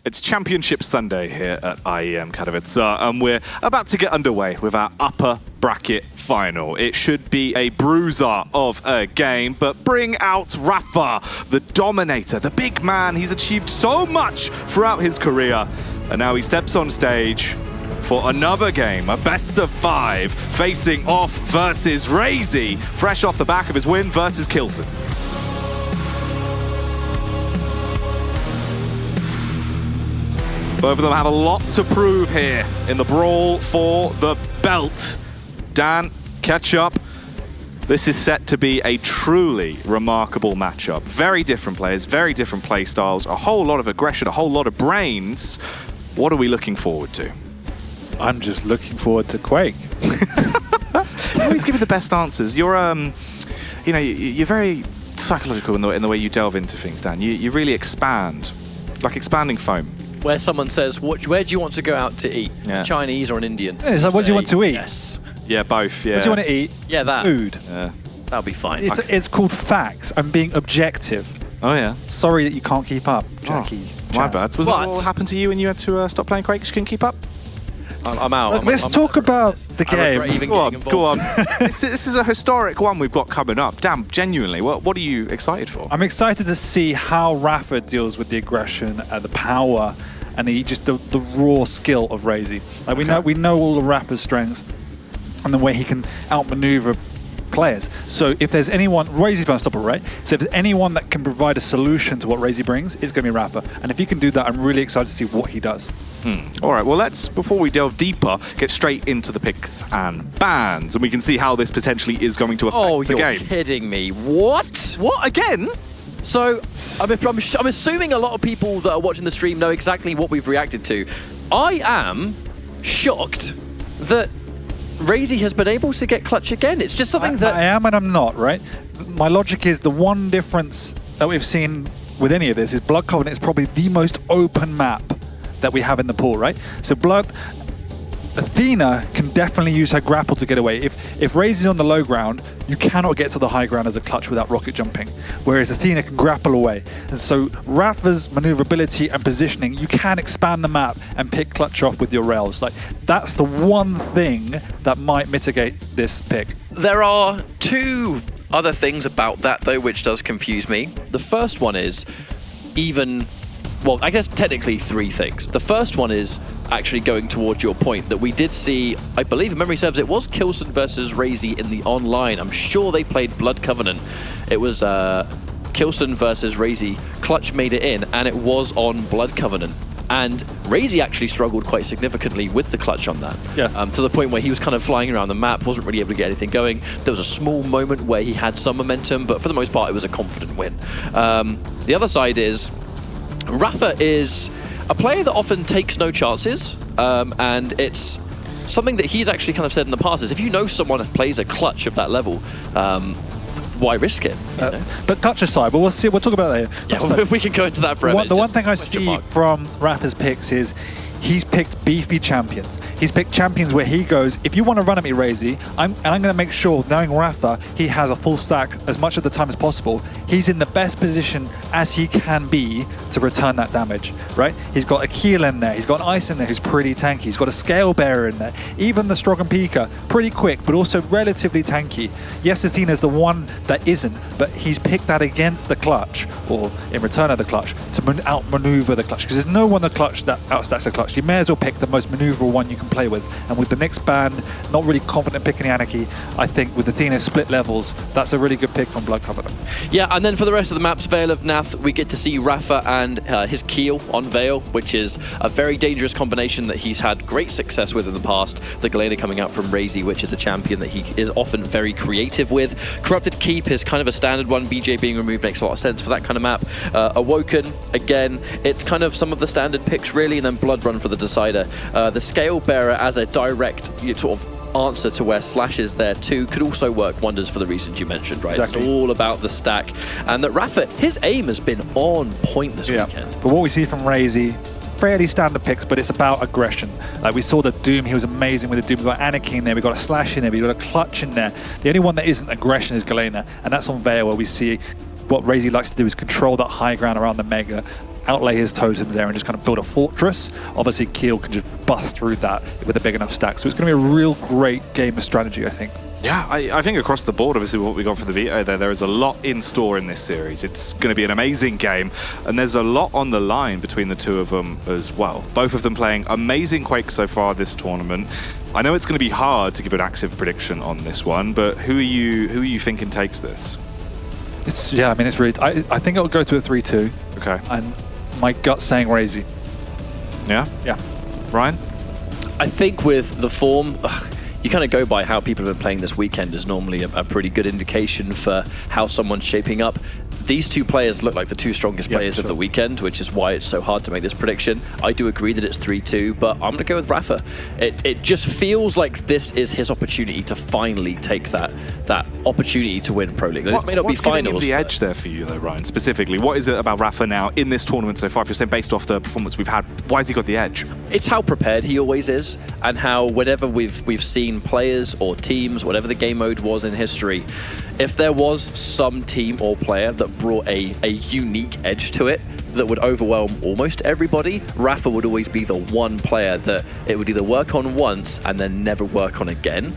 It's Championship Sunday here at IEM Katowice, and we're about to get underway with our upper bracket final. It should be a bruiser of a game, but bring out Rapha, the dominator, the big man. He's achieved so much throughout his career, and now he steps on stage for another game, a best of 5, facing off versus Raisy, fresh off the back of his win versus Kilson. Both of them have a lot to prove here in the brawl for the belt. Dan, catch up. This is set to be a truly remarkable matchup. Very different players, very different play styles, a whole lot of aggression, a whole lot of brains. What are we looking forward to? I'm just looking forward to Quake. You always give me the best answers. You're, you know, you're very psychological in the way you delve into things, Dan. You really expand, like expanding foam. Where someone says, where do you want to go out to eat? Yeah. Chinese or an Indian? Yeah, it's like, what do you want to eat? Yes. Yeah, both, yeah. What do you want to eat? Yeah, that. Food. Yeah. That'll be fine. It's called facts. I'm being objective. Oh, yeah. Sorry that you can't keep up, Jackie. Oh, my bad. Was that what happened to you when you had to stop playing Quake because you couldn't keep up? I'm out. Let's talk about the game. Go on. This is a historic one we've got coming up. Dan, genuinely, what are you excited for? I'm excited to see how Rapha deals with the aggression, the power, and the raw skill of Raisy. Like we know all of Rapha's strengths and the way he can outmaneuver players. So if there's anyone, Raisy's unstoppable, right? So if there's anyone that can provide a solution to what Raisy brings, it's going to be Rapha. And if he can do that, I'm really excited to see what he does. All right, well, let's, before we delve deeper, get straight into the picks and bans, and we can see how this potentially is going to affect the game. Oh, you're kidding me. What? What, again? So, I'm assuming a lot of people that are watching the stream know exactly what we've reacted to. I am shocked that Raisy has been able to get clutch again. It's just something that... I am and I'm not, right? My logic is the one difference that we've seen with any of this is Blood Covenant is probably the most open map that we have in the pool, right? So Athena can definitely use her grapple to get away. If Raisy's on the low ground, you cannot get to the high ground as a clutch without rocket jumping, whereas Athena can grapple away. And so Rapha's maneuverability and positioning, you can expand the map and pick clutch off with your rails. Like, that's the one thing that might mitigate this pick. There are two other things about that, though, which does confuse me. The first one is well, I guess technically 3 things. The first one is actually going towards your point that we did see, I believe if memory serves, it was Kilson versus Raisy in the online. I'm sure they played Blood Covenant. It was Kilson versus Raisy. Clutch made it in, and it was on Blood Covenant. And Raisy actually struggled quite significantly with the clutch on that. Yeah. To the point where he was kind of flying around the map, wasn't really able to get anything going. There was a small moment where he had some momentum, but for the most part, it was a confident win. The other side is Rapha is a player that often takes no chances, and it's something that he's actually kind of said in the past is if you know someone plays a clutch of that level, why risk it? But clutch aside, but we'll talk about that here. Yeah, we can go into that forever. The one thing I see from Rapha's picks is he's picked beefy champions. He's picked champions where he goes, if you want to run at me, Raisy, I'm going to make sure, knowing Rapha, he has a full stack as much of the time as possible. He's in the best position as he can be to return that damage, right? He's got a Keel in there. He's got an Ice in there who's pretty tanky. He's got a Scale Bearer in there. Even the Strogan Pika, pretty quick, but also relatively tanky. Yes, Athena's the one that isn't, but he's picked that against the clutch, or in return of the clutch, to outmaneuver the clutch. Because there's no one the clutch that outstacks the clutch. You may as well pick the most maneuverable one you can play with. And with the next band, not really confident picking the Anarchy, I think with Athena's split levels, that's a really good pick on Blood Covenant. Yeah, and then for the rest of the maps, Veil of Nath, we get to see Rapha and his Keel on Veil, which is a very dangerous combination that he's had great success with in the past. The Galena coming out from Raisy, which is a champion that he is often very creative with. Corrupted Keep is kind of a standard one. BJ being removed makes a lot of sense for that kind of map. Awoken, again, it's kind of some of the standard picks really, and then Blood Run for the decider. The Scale Bearer as a direct sort of answer to where Slash is there too could also work wonders for the reasons you mentioned, right? Exactly. It's all about the stack. And that Rapha, his aim has been on point this weekend. But what we see from Raisy, fairly standard picks, but it's about aggression. Like we saw the Doom, he was amazing with the Doom. We've got Anarchy in there, we've got a Slash in there, we've got a Clutch in there. The only one that isn't aggression is Galena, and that's on Veil, where we see what Raisy likes to do is control that high ground around the Mega, outlay his totems there and just kind of build a fortress. Obviously, Keel can just bust through that with a big enough stack. So it's going to be a real great game of strategy, I think. Yeah, I think across the board, obviously what we got from the veto there is a lot in store in this series. It's going to be an amazing game, and there's a lot on the line between the two of them as well. Both of them playing amazing Quake so far this tournament. I know it's going to be hard to give an active prediction on this one, but who are you thinking takes this? Yeah, I mean, it's really. I think it'll go to a 3-2. Okay. And my gut's saying Raisy. Yeah? Yeah. Ryan? I think with the form, you kind of go by how people have been playing this weekend is normally a pretty good indication for how someone's shaping up. These two players look like the two strongest players of the weekend, which is why it's so hard to make this prediction. I do agree that it's 3-2, but I'm going to go with Rapha. It just feels like this is his opportunity to finally take that opportunity to win Pro League. This may not be finals. What's giving him the edge there for you, though, Ryan, specifically? What is it about Rapha now in this tournament so far? If you're saying based off the performance we've had, why has he got the edge? It's how prepared he always is, and how whenever we've seen players or teams, whatever the game mode was in history, if there was some team or player that brought a unique edge to it that would overwhelm almost everybody, Rapha would always be the one player that it would either work on once and then never work on again.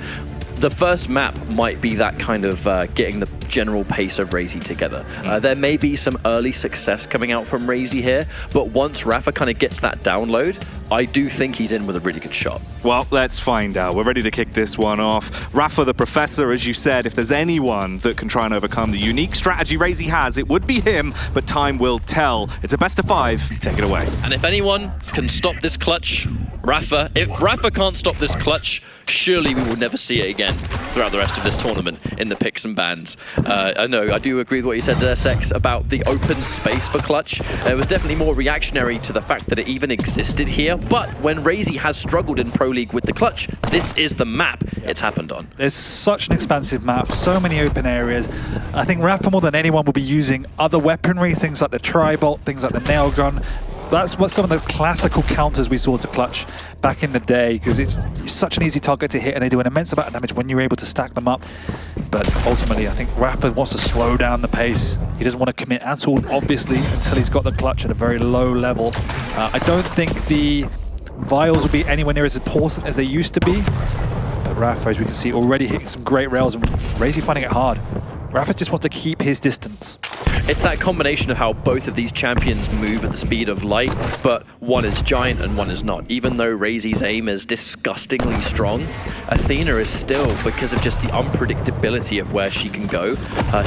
The first map might be that kind of getting the general pace of Raisy together. There may be some early success coming out from Raisy here, but once Rapha kind of gets that download, I do think he's in with a really good shot. Well, let's find out. We're ready to kick this one off. Rapha, the professor, as you said, if there's anyone that can try and overcome the unique strategy Raisy has, it would be him, but time will tell. It's a best of 5. Take it away. And if anyone can stop this clutch, Rapha. If Rapha can't stop this clutch, surely we will never see it again throughout the rest of this tournament in the picks and bans. I know, I do agree with what you said there, Sex, about the open space for clutch. It was definitely more reactionary to the fact that it even existed here, but when Raisy has struggled in Pro League with the clutch, this is the map it's happened on. There's such an expansive map, so many open areas. I think Rapha more than anyone will be using other weaponry, things like the tri-bolt, things like the nail gun. That's what some of the classical counters we saw to clutch back in the day, because it's such an easy target to hit and they do an immense amount of damage when you're able to stack them up. But ultimately, I think Rapha wants to slow down the pace. He doesn't want to commit at all, obviously, until he's got the clutch at a very low level. I don't think the vials will be anywhere near as important as they used to be. But Rapha, as we can see, already hitting some great rails and Raisy finding it hard. Rapha just wants to keep his distance. It's that combination of how both of these champions move at the speed of light, but one is giant and one is not. Even though Raisy's aim is disgustingly strong, Athena is still, because of just the unpredictability of where she can go,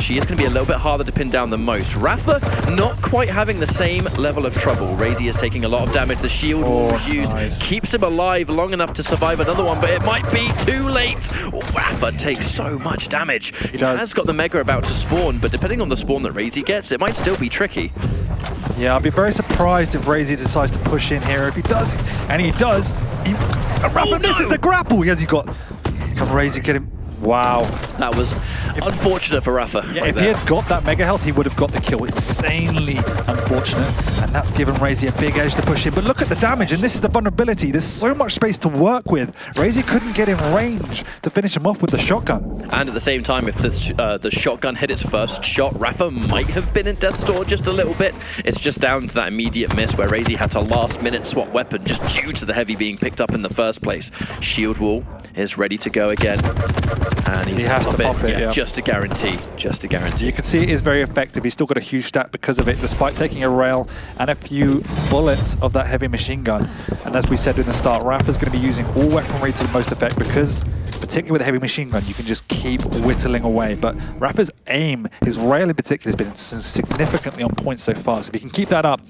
she is going to be a little bit harder to pin down than most. Rapha not quite having the same level of trouble. Raisy is taking a lot of damage. The shield was used, keeps him alive long enough to survive another one, but it might be too late. Rapha takes so much damage. He has got the Mega about to spawn, but depending on the spawn that Raisy gets, it might still be tricky. Yeah, I'll be very surprised if Raisy decides to push in here. If he does, and he does, Rapha misses the grapple. He has got. Can Raisy get him? Wow. That was unfortunate for Rapha. Yeah, if he had got that mega health, he would have got the kill. Insanely unfortunate. And that's given Raisy a big edge to push in. But look at the damage, and this is the vulnerability. There's so much space to work with. Raisy couldn't get in range to finish him off with the shotgun. And at the same time, if the shotgun hit its first shot, Rapha might have been in death's door just a little bit. It's just down to that immediate miss where Raisy had to last minute swap weapon just due to the heavy being picked up in the first place. Shield wall is ready to go again. And he has to pop it, yeah. Just to guarantee. You can see it is very effective. He's still got a huge stack because of it, despite taking a rail and a few bullets of that heavy machine gun. And as we said in the start, Rapha's going to be using all weaponry to the most effect because, particularly with a heavy machine gun, you can just keep whittling away. But Rapha's aim, his rail in particular, has been significantly on point so far. So if he can keep that up,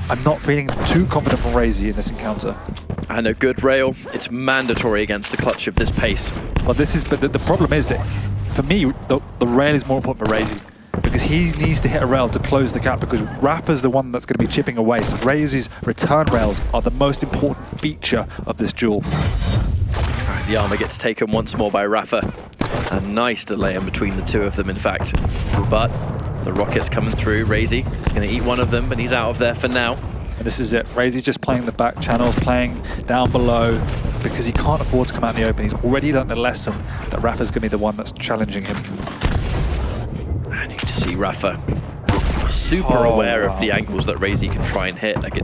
I'm not feeling too confident for Raisy in this encounter. And a good rail, it's mandatory against a clutch of this pace. Well, but the problem is that, for me, the rail is more important for Raisy, because he needs to hit a rail to close the gap, because Rapha's the one that's going to be chipping away. So Raisy's return rails are the most important feature of this duel. Right, the armor gets taken once more by Rapha. A nice delay in between the two of them, in fact. But the rocket's coming through. Raisy is going to eat one of them, but he's out of there for now. And this is it. Raisy's just playing the back channels, playing down below, because he can't afford to come out in the open. He's already learned the lesson that Rapha's going to be the one that's challenging him. I need to see Rapha super aware of the angles that Raisy can try and hit. Like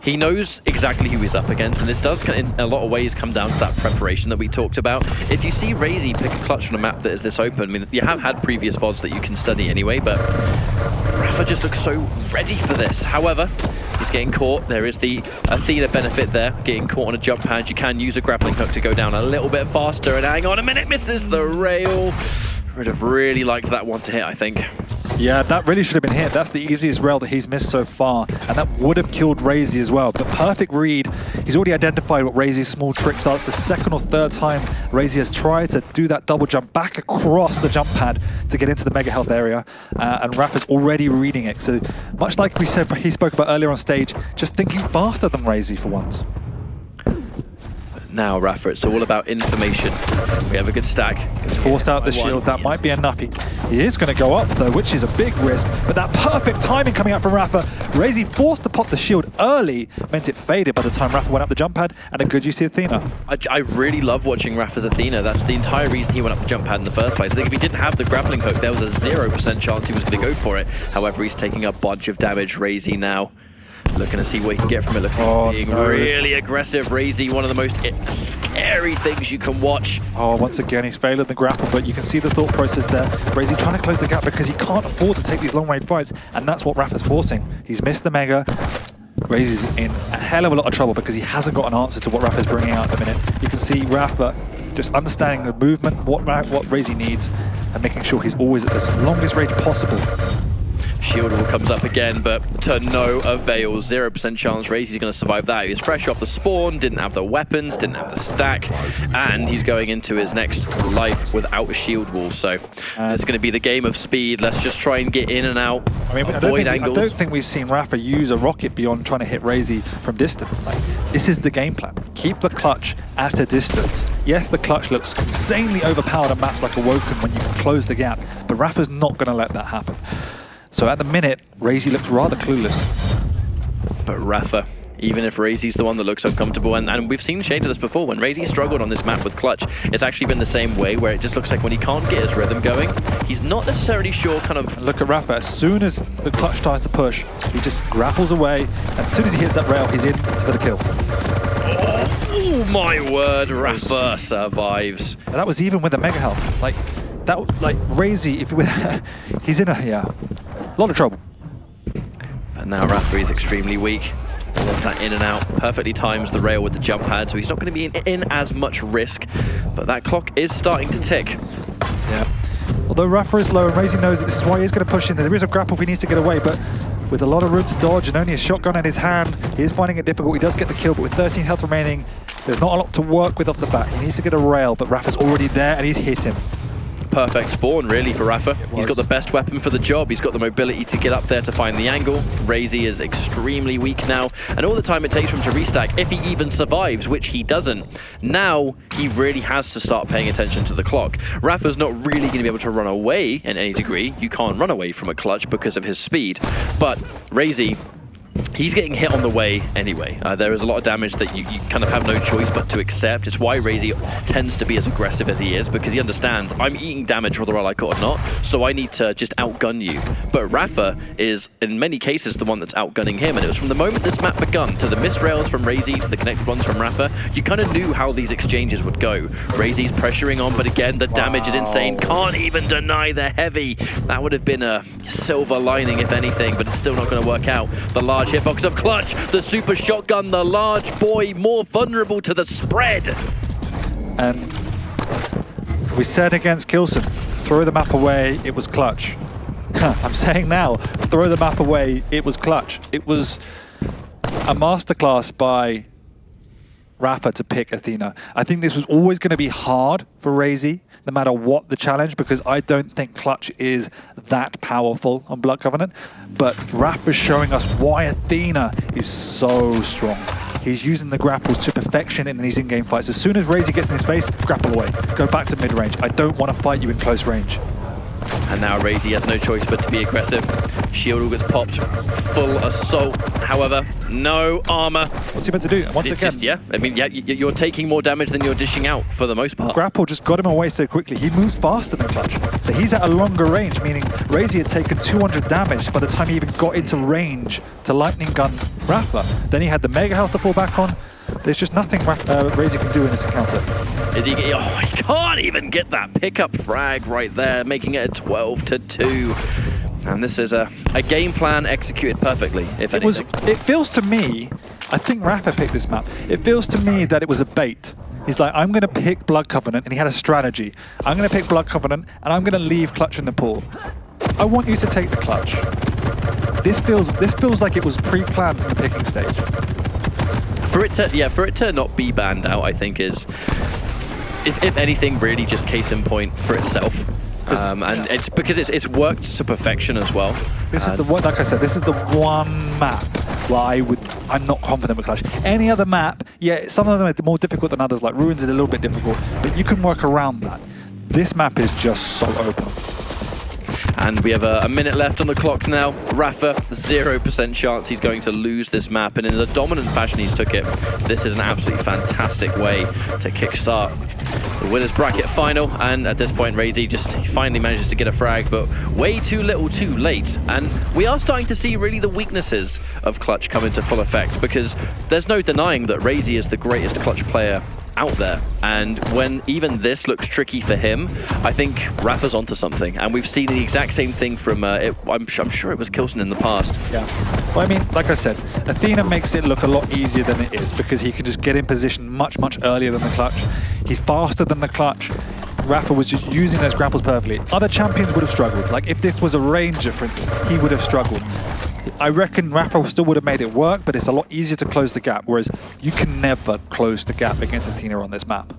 he knows exactly who he's up against, and this does, in a lot of ways, come down to that preparation that we talked about. If you see Raisy pick a clutch on a map that is this open, I mean, you have had previous VODs that you can study anyway, but Rapha just looks so ready for this. However, he's getting caught. There is the Athena benefit there, getting caught on a jump pad. You can use a grappling hook to go down a little bit faster, and hang on a minute, misses the rail. Would have really liked that one to hit, I think. Yeah, that really should have been hit. That's the easiest rail that he's missed so far, and that would have killed Raisy as well. But perfect read. He's already identified what Raisy's small tricks are. It's the second or third time Raisy has tried to do that double jump back across the jump pad to get into the mega health area, and Rapha's already reading it. So much like we said, he spoke about earlier on stage, just thinking faster than Raisy for once. Now, Rapha, it's all about information. We have a good stack. It's forced out the shield. That might be enough. He is going to go up, though, which is a big risk. But that perfect timing coming out from Rapha. Raisy forced to pop the shield early, meant it faded by the time Rapha went up the jump pad, and a good use to Athena. I really love watching Rapha's Athena. That's the entire reason he went up the jump pad in the first place. I think if he didn't have the grappling hook, there was a 0% chance he was going to go for it. However, he's taking a bunch of damage. Raisy now looking to see what he can get from it. Looks like he's being really aggressive. Raisy, one of the most scary things you can watch. Oh, once again, he's failing the grapple, but you can see the thought process there. Raisy trying to close the gap because he can't afford to take these long-range fights, and that's what Rapha's forcing. He's missed the mega. Raisy's in a hell of a lot of trouble because he hasn't got an answer to what Rapha's bringing out at the minute. You can see Rapha just understanding the movement, what Raisy needs, and making sure he's always at the longest range possible. Shield wall comes up again, but to no avail. 0% chance Raisy's going to survive that. He was fresh off the spawn, didn't have the weapons, didn't have the stack, and he's going into his next life without a shield wall. So it's going to be the game of speed. Let's just try and get in and out, avoid angles. I don't think we've seen Rapha use a rocket beyond trying to hit Raisy from distance. Like, this is the game plan. Keep the clutch at a distance. Yes, the clutch looks insanely overpowered on maps like Awoken when you can close the gap, but Rapha's not going to let that happen. So at the minute, Raisy looks rather clueless. But Rapha, even if Raisy's the one that looks uncomfortable, and we've seen shades of this before, when Raisy struggled on this map with clutch, it's actually been the same way, where it just looks like when he can't get his rhythm going, he's not necessarily sure kind of... Look at Rapha, as soon as the clutch tries to push, he just grapples away, and as soon as he hits that rail, he's in for the kill. Oh my word, Rapha survives. And that was even with a mega health. Like Raisy, if he's in a lot of trouble. And now Rapha is extremely weak. There's that in and out. Perfectly times the rail with the jump pad, so he's not going to be in as much risk. But that clock is starting to tick. Yeah. Although Rapha is low, and Raisy knows that this is why he's going to push in. There is a grapple if he needs to get away, but with a lot of room to dodge and only a shotgun in his hand, he is finding it difficult. He does get the kill, but with 13 health remaining, there's not a lot to work with off the bat. He needs to get a rail, but Rapha's already there, and he's hit him. Perfect spawn, really, for Rapha. He's got the best weapon for the job. He's got the mobility to get up there to find the angle. Raisy is extremely weak now, and all the time it takes for him to restack, if he even survives, which he doesn't, now he really has to start paying attention to the clock. Rapha's not really going to be able to run away in any degree. You can't run away from a clutch because of his speed, but Raisy, he's getting hit on the way anyway. There is a lot of damage that you kind of have no choice but to accept. It's why Raisy tends to be as aggressive as he is, because he understands I'm eating damage whether I like it or not, so I need to just outgun you. But Rapha is, in many cases, the one that's outgunning him, and it was from the moment this map begun, to the missed rails from Raisy, to the connected ones from Rapha, you kind of knew how these exchanges would go. Raisy's pressuring on, but again, the damage is insane. Can't even deny the heavy. That would have been a silver lining, if anything, but it's still not going to work out. The large hitbox of clutch, the super shotgun, the large boy more vulnerable to the spread. And we said against Kilson, throw the map away, it was clutch. I'm saying now, throw the map away, it was clutch. It was a masterclass by Rapha to pick Athena. I think this was always going to be hard for Raisy, no matter what the challenge, because I don't think clutch is that powerful on Blood Covenant. But Rapha's showing us why Athena is so strong. He's using the grapples to perfection in these in-game fights. As soon as Raisy gets in his face, grapple away. Go back to mid-range. I don't want to fight you in close range. And now Raisy has no choice but to be aggressive. Shield all gets popped. Full assault. However, No armor. What's he meant to do? Once again, Yeah, I mean, yeah, you're taking more damage than you're dishing out for the most part. Grapple just got him away so quickly. He moves faster than Clutch. So he's at a longer range, meaning Raisy had taken 200 damage by the time he even got into range to lightning gun Rapha. Then he had the mega health to fall back on. There's just nothing Raisy can do in this encounter. Is he? Oh, he can't even get that pickup frag right there, making it a 12-2. And this is a game plan executed perfectly, if anything. It feels to me, I think Rapha picked this map. It feels to me that it was a bait. He's like, I'm going to pick Blood Covenant, and he had a strategy. I'm going to pick Blood Covenant, and I'm going to leave Clutch in the pool. I want you to take the Clutch. This feels like it was pre-planned from the picking stage. For it to not be banned out, I think is, if anything, really just case in point for itself. And it's because it's worked to perfection as well. This is the one, like I said, this is the one map where I'm not confident with Clutch. Any other map, yeah, some of them are more difficult than others, like Ruins is a little bit difficult, but you can work around that. This map is just so open. And we have a minute left on the clock now. Rapha, 0% chance he's going to lose this map, and in the dominant fashion he's took it, this is an absolutely fantastic way to kickstart the winners bracket final. And at this point, Raisy just finally manages to get a frag, but way too little too late. And we are starting to see really the weaknesses of Clutch come into full effect, because there's no denying that Raisy is the greatest Clutch player out there, and when even this looks tricky for him, I think Rapha's onto something, and we've seen the exact same thing from I'm sure it was Kilson in the past. Yeah, well, I mean, like I said, Athena makes it look a lot easier than it is, because he can just get in position much earlier than the Clutch. He's faster than the Clutch. Rapha was just using those grapples perfectly. Other champions would have struggled. Like if this was a Ranger, for instance, he would have struggled. I reckon Rapha still would have made it work, but it's a lot easier to close the gap, whereas you can never close the gap against Athena on this map.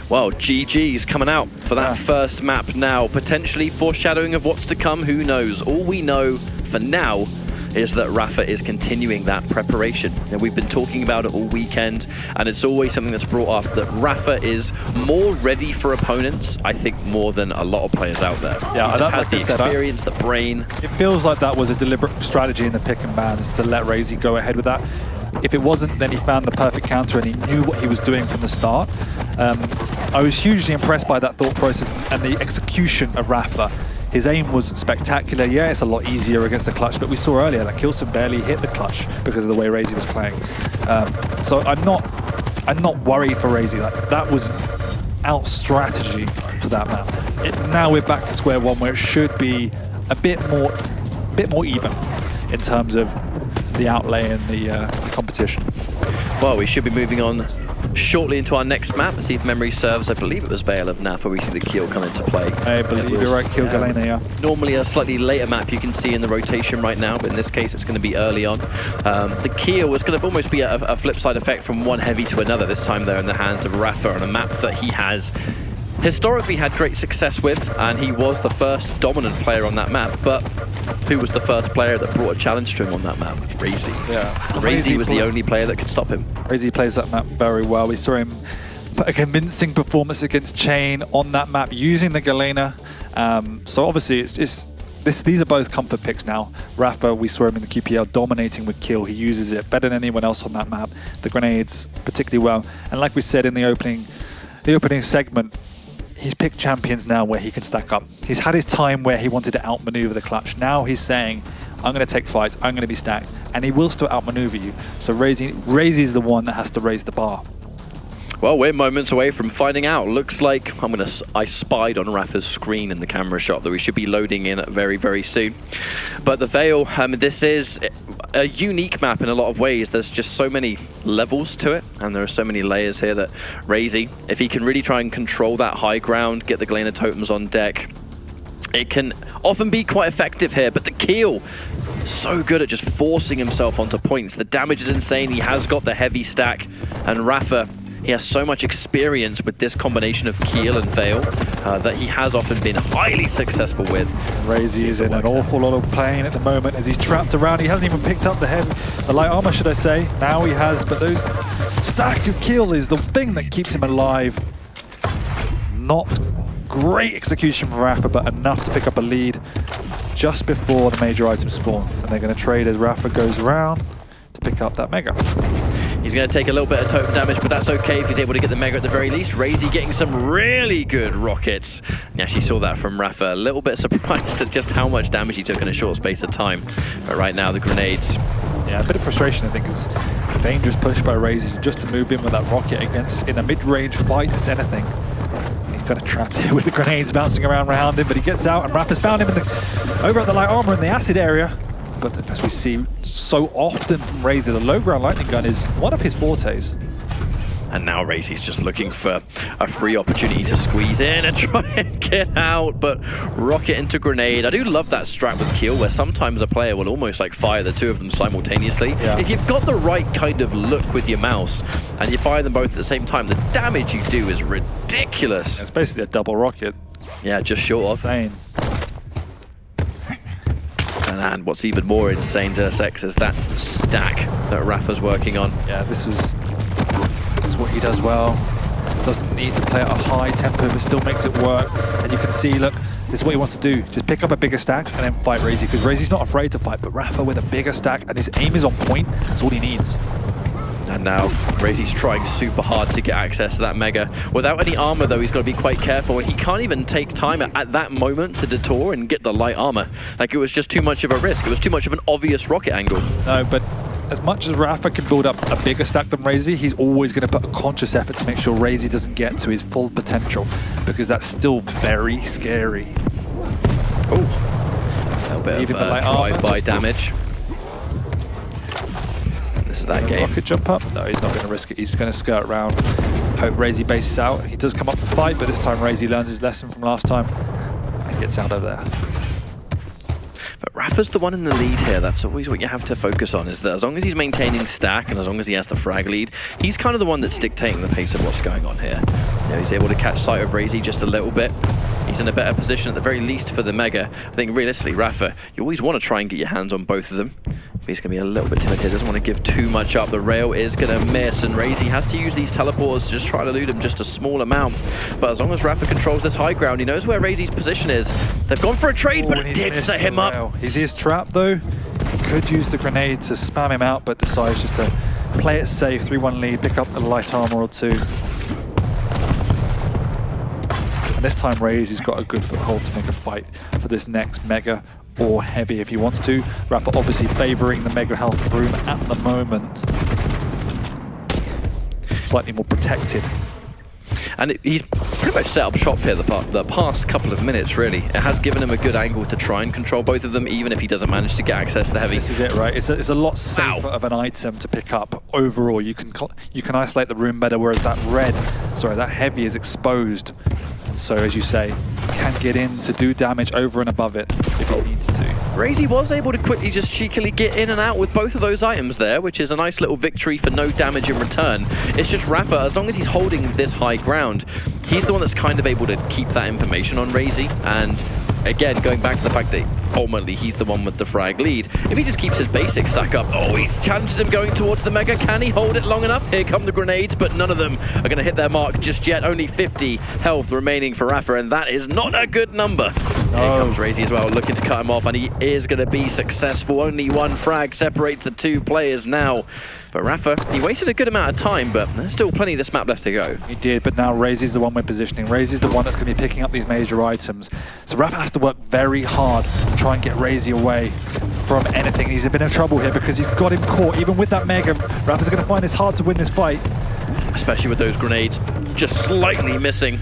Well, GG's coming out for that first map now, potentially foreshadowing of what's to come, who knows. All we know for now is that Rapha is continuing that preparation. And we've been talking about it all weekend, and it's always something that's brought up, that Rapha is more ready for opponents, I think, more than a lot of players out there. Yeah, he just has the experience, the brain. It feels like that was a deliberate strategy in the pick and bans to let Raisy go ahead with that. If it wasn't, then he found the perfect counter and he knew what he was doing from the start. I was hugely impressed by that thought process and the execution of Rapha. His aim was spectacular. Yeah, it's a lot easier against the Clutch, but we saw earlier that Kilson barely hit the Clutch because of the way Raisy was playing. So I'm not worried for Raisy. Like, that was out strategy for that map. Now we're back to square one, where it should be a bit more even in terms of the outlay and the competition. Well, we should be moving on shortly into our next map. See if memory serves. I believe it was Veil of Nath where we see the Keel come into play. I believe you're right, Keel Galena, yeah. Normally a slightly later map you can see in the rotation right now, but in this case it's going to be early on. The Keel was going to almost be a flip side effect from one heavy to another, this time they're in the hands of Rapha on a map that he has historically had great success with, and he was the first dominant player on that map, but who was the first player that brought a challenge to him on that map? Raisy. Yeah. Raisy was the only player that could stop him. Raisy plays that map very well. We saw him put a convincing performance against Chain on that map using the Galena. So obviously these are both comfort picks now. Rapha, we saw him in the QPL dominating with Kill. He uses it better than anyone else on that map. The grenades particularly well. And like we said in the opening segment, he's picked champions now where he can stack up. He's had his time where he wanted to outmaneuver the Clutch. Now he's saying, I'm going to take fights, I'm going to be stacked, and he will still outmaneuver you. So Raisy's the one that has to raise the bar. Well, we're moments away from finding out. Looks like I spied on Rapha's screen in the camera shot that we should be loading in very, very soon. But the Veil, this is a unique map in a lot of ways. There's just so many levels to it, and there are so many layers here that Raisy, if he can really try and control that high ground, get the Galena totems on deck, it can often be quite effective here. But the Keel, so good at just forcing himself onto points. The damage is insane. He has got the heavy stack, and Rapha, he has so much experience with this combination of Keel and Veil that he has often been highly successful with. Raisy is in an awful lot of pain at the moment as he's trapped around. He hasn't even picked up the light armor, should I say. Now he has, but those stack of Keel is the thing that keeps him alive. Not great execution from Rapha, but enough to pick up a lead just before the major items spawn. And they're going to trade as Rapha goes around to pick up that Mega. He's going to take a little bit of totem damage, but that's okay if he's able to get the Mega at the very least. Raisy getting some really good rockets. You actually saw that from Rapha. A little bit surprised at just how much damage he took in a short space of time. But right now, the grenades. Yeah, a bit of frustration, I think, is a dangerous push by Raisy just to move in with that rocket against in a mid-range fight as anything. He's kind of trapped here with the grenades bouncing around him, but he gets out and Rapha's found him over at the light armor in the acid area. But as we see so often from Raisy, the low ground lightning gun is one of his fortes. And now Raisy's just looking for a free opportunity to squeeze in and try and get out, but rocket into grenade. I do love that strat with Keel, where sometimes a player will almost like fire the two of them simultaneously. Yeah. If you've got the right kind of look with your mouse and you fire them both at the same time, the damage you do is ridiculous. It's basically a double rocket. Yeah, just short of. Insane. And what's even more insane to Sex is that stack that Rapha's working on. Yeah, this is what he does well. Doesn't need to play at a high tempo, but still makes it work. And you can see, look, this is what he wants to do. Just pick up a bigger stack and then fight Raisy, because Raisy's not afraid to fight, but Rapha with a bigger stack and his aim is on point, that's all he needs. And now Raisy's trying super hard to get access to that Mega. Without any armor though, he's got to be quite careful, and he can't even take time at that moment to detour and get the light armor. Like, it was just too much of a risk. It was too much of an obvious rocket angle. No, but as much as Rapha can build up a bigger stack than Raisy, he's always going to put a conscious effort to make sure Raisy doesn't get to his full potential, because that's still very scary. Oh, a little bit of drive-by damage. This is that game. Rocket jump up? No, he's not going to risk it. He's going to skirt around. Hope Raisy bases out. He does come up to fight, but this time Raisy learns his lesson from last time and gets out of there. But Rapha's the one in the lead here. That's always what you have to focus on, is that as long as he's maintaining stack and as long as he has the frag lead, he's kind of the one that's dictating the pace of what's going on here. You know, he's able to catch sight of Raisy just a little bit. He's in a better position at the very least for the Mega. I think realistically, Rapha, you always want to try and get your hands on both of them. But he's going to be a little bit timid here. Doesn't want to give too much up. The rail is going to miss, and Raisy has to use these teleporters to just try to elude him just a small amount. But as long as Rapha controls this high ground, he knows where Raisy's position is. They've gone for a trade, but it did set him up. He is trapped though. He could use the grenade to spam him out, but decides just to play it safe. 3-1 lead, pick up a light armor or two. And this time Raisy's got a good foothold to make a fight for this next Mega or Heavy if he wants to. Rapha obviously favouring the Mega health room at the moment. Slightly more protected. And he's pretty much set up shop here the past couple of minutes, really. It has given him a good angle to try and control both of them, even if he doesn't manage to get access to the Heavy. This is it, right? It's a lot safer of an item to pick up overall. You can isolate the room better, whereas that Heavy is exposed. So, as you say, can get in to do damage over and above it if he needs to. Raisy was able to quickly just cheekily get in and out with both of those items there, which is a nice little victory for no damage in return. It's just Rapha, as long as he's holding this high ground, he's the one that's kind of able to keep that information on Raisy. And again, going back to the fact that ultimately he's the one with the frag lead, if he just keeps his basic stack up, he challenges him going towards the Mega. Can he hold it long enough? Here come the grenades, but none of them are going to hit their mark just yet. Only 50 health remaining for Rapha, and that is not a good number. Here comes Raisy as well, looking to cut him off, and he is going to be successful. Only one frag separates the two players now. But Rapha, he wasted a good amount of time, but there's still plenty of this map left to go. He did, but now Raisy's the one we're positioning. Raisy's the one that's going to be picking up these major items. So Rapha has to work very hard to try and get Raisy away from anything. He's a bit of trouble here because he's got him caught. Even with that Mega, Rapha's going to find this hard to win this fight. Especially with those grenades just slightly missing.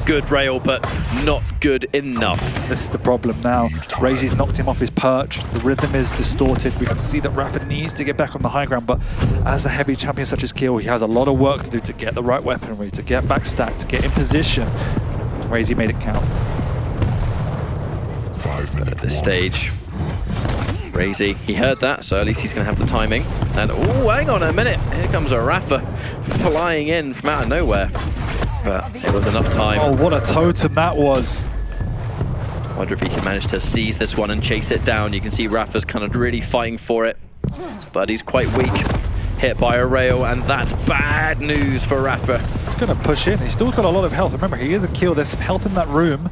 Good rail, but not good enough. This is the problem now. Raisy's knocked him off his perch. The rhythm is distorted. We can see that Rapha needs to get back on the high ground, but as a heavy champion such as Keel, he has a lot of work to do to get the right weaponry, to get back stacked, to get in position. Raisy made it count. But at this stage, Raisy, he heard that, so at least he's going to have the timing. And, hang on a minute. Here comes a Rapha flying in from out of nowhere. But it was enough time. Oh, what a totem that was. Wonder if he can manage to seize this one and chase it down. You can see Rapha's kind of really fighting for it, but he's quite weak. Hit by a rail, and that's bad news for Rapha. He's going to push in. He's still got a lot of health. Remember, he is a Keel. There's some health in that room.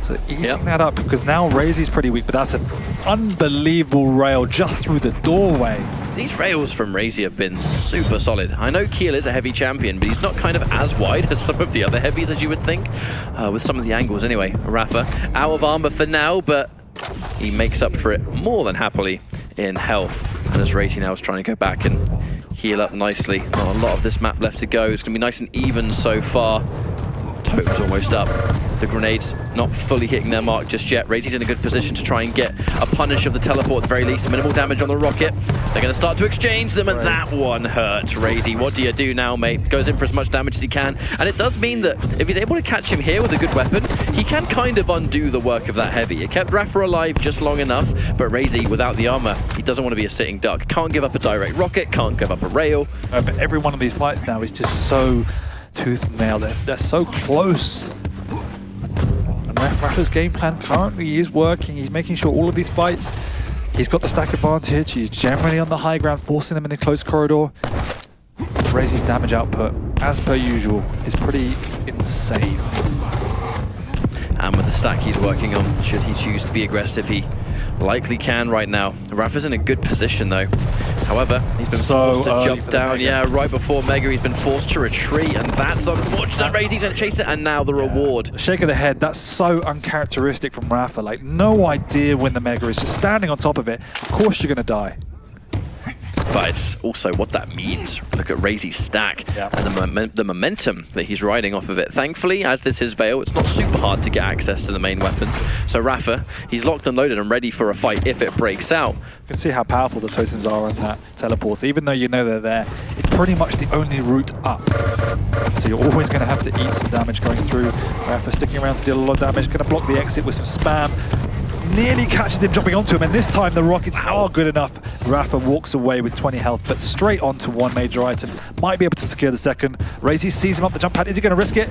So eating that up, because now Raisy's pretty weak, but that's an unbelievable rail just through the doorway. These rails from Raisy have been super solid. I know Keel is a heavy champion, but he's not kind of as wide as some of the other heavies as you would think, with some of the angles anyway. Rapha out of armor for now, but he makes up for it more than happily in health. And as Raisy now is trying to go back and heal up nicely. Not a lot of this map left to go. It's going to be nice and even so far. Totem's almost up. The grenades not fully hitting their mark just yet. Raisy's in a good position to try and get a punish of the teleport at the very least. Minimal damage on the rocket. They're going to start to exchange them, and that one hurts Raisy. What do you do now, mate? Goes in for as much damage as he can. And it does mean that if he's able to catch him here with a good weapon, he can kind of undo the work of that heavy. It kept Rapha alive just long enough, but Raisy, without the armor, he doesn't want to be a sitting duck. Can't give up a direct rocket, can't give up a rail. But every one of these fights now is just so tooth and nail. They're so close. And Rapha's game plan currently is working. He's making sure all of these fights, he's got the stack advantage. He's generally on the high ground, forcing them in the close corridor. Raisy's damage output, as per usual, is pretty insane. And with the stack he's working on, should he choose to be aggressive, he likely can right now. Rapha's in a good position though. However, he's been forced to jump down. Yeah, right before Mega, he's been forced to retreat, and that's unfortunate. Raisy's going to chase it, and now the reward. Shake of the head, that's so uncharacteristic from Rapha. Like, no idea when the Mega is, just standing on top of it. Of course you're going to die. But it's also what that means. Look at Raisy's stack and the momentum that he's riding off of it. Thankfully, as this is Veil, it's not super hard to get access to the main weapons. So Rapha, he's locked and loaded and ready for a fight if it breaks out. You can see how powerful the totems are on that teleport. Even though you know they're there, it's pretty much the only route up. So you're always going to have to eat some damage going through. Rapha sticking around to deal a lot of damage, going to block the exit with some spam. Nearly catches him jumping onto him, and this time the rockets are good enough. Rapha walks away with 20 health, but straight onto one major item. Might be able to secure the second. Raisy sees him up the jump pad. Is he going to risk it?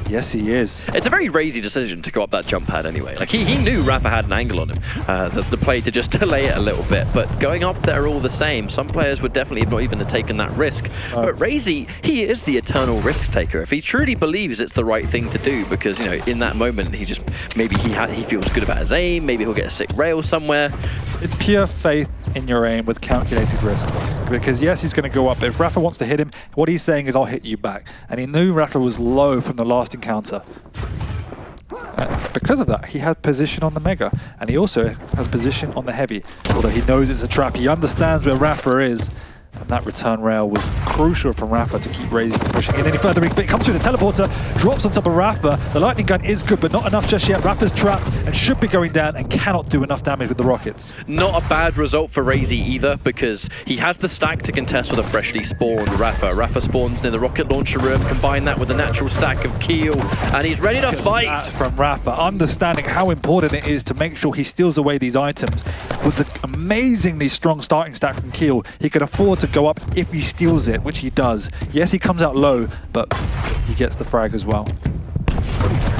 Yes, he is. It's a very Raisy decision to go up that jump pad anyway. Like, he knew Rapha had an angle on him. The play to just delay it a little bit, but going up there all the same, some players would definitely not even have taken that risk. But Raisy, he is the eternal risk taker. If he truly believes it's the right thing to do, because, you know, in that moment, he just, maybe he feels good about his aim, maybe he'll get a sick rail somewhere. It's pure faith in your aim with calculated risk. Because yes, he's going to go up, but if Rapha wants to hit him, what he's saying is, I'll hit you back. And he knew Rapha was low from the last encounter. Because of that, he had position on the Mega, and he also has position on the Heavy. Although he knows it's a trap, he understands where Rapha is. And that return rail was crucial from Rapha to keep Raisy from pushing in any further. But it comes through the teleporter, drops on top of Rapha. The lightning gun is good, but not enough just yet. Rapha's trapped and should be going down and cannot do enough damage with the rockets. Not a bad result for Raisy either, because he has the stack to contest with a freshly spawned Rapha. Rapha spawns near the rocket launcher room. Combine that with a natural stack of Keel, and he's ready to fight. From Rapha, understanding how important it is to make sure he steals away these items. With the amazingly strong starting stack from Keel, he can afford to go up if he steals it, which he does. Yes, he comes out low, but he gets the frag as well.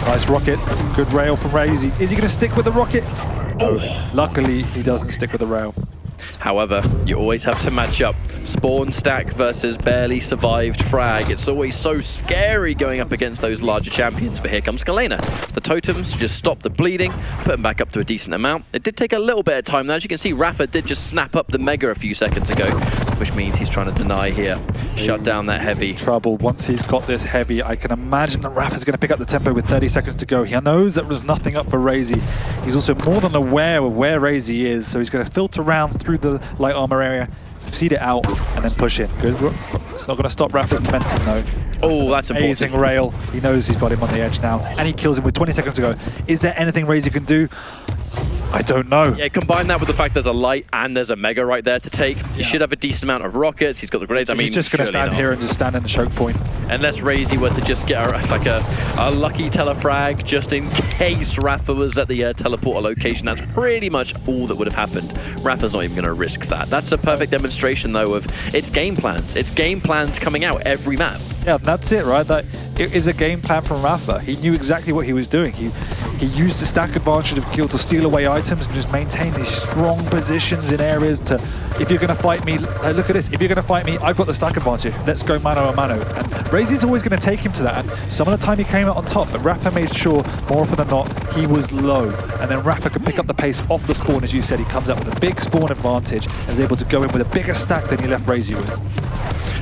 Nice rocket, good rail from Raisy. Is he going to stick with the rocket? Oh, luckily he doesn't stick with the rail. However, you always have to match up spawn stack versus barely survived frag. It's always so scary going up against those larger champions, but here comes Galena. The totems just stop the bleeding, put him back up to a decent amount. It did take a little bit of time though. As you can see, Rapha did just snap up the Mega a few seconds ago, which means he's trying to deny here. Shut down that Heavy. Trouble. Once he's got this Heavy, I can imagine that Rapha's going to pick up the tempo with 30 seconds to go. He knows that there's nothing up for Raisy. He's also more than aware of where Raisy is, so he's going to filter around through the light armor area, seed it out, and then push in. Good. It's not going to stop Rapha's momentum though. That's amazing important rail. He knows he's got him on the edge now, and he kills him with 20 seconds to go. Is there anything Raisy can do? I don't know. Yeah, combine that with the fact there's a light and there's a Mega right there to take. He should have a decent amount of rockets. He's got the grenades. I mean, he's just going to stand here and just stand in the choke point. Unless Raisy were to just get a lucky telefrag just in case Rapha was at the teleporter location. That's pretty much all that would have happened. Rapha's not even going to risk that. That's a perfect demonstration, though, of its game plans. Its game plans coming out every map. Yeah, that's it, right? That it is a game plan from Rapha. He knew exactly what he was doing. He used the stack advantage of Keel to steal away items and just maintain these strong positions in areas to, if you're going to fight me, look at this, if you're going to fight me, I've got the stack advantage, let's go mano a mano. And Raisy's always going to take him to that, and some of the time he came out on top, but Rapha made sure, more often than not, he was low. And then Rapha could pick up the pace off the spawn, as you said, he comes up with a big spawn advantage and is able to go in with a bigger stack than he left Raisy with.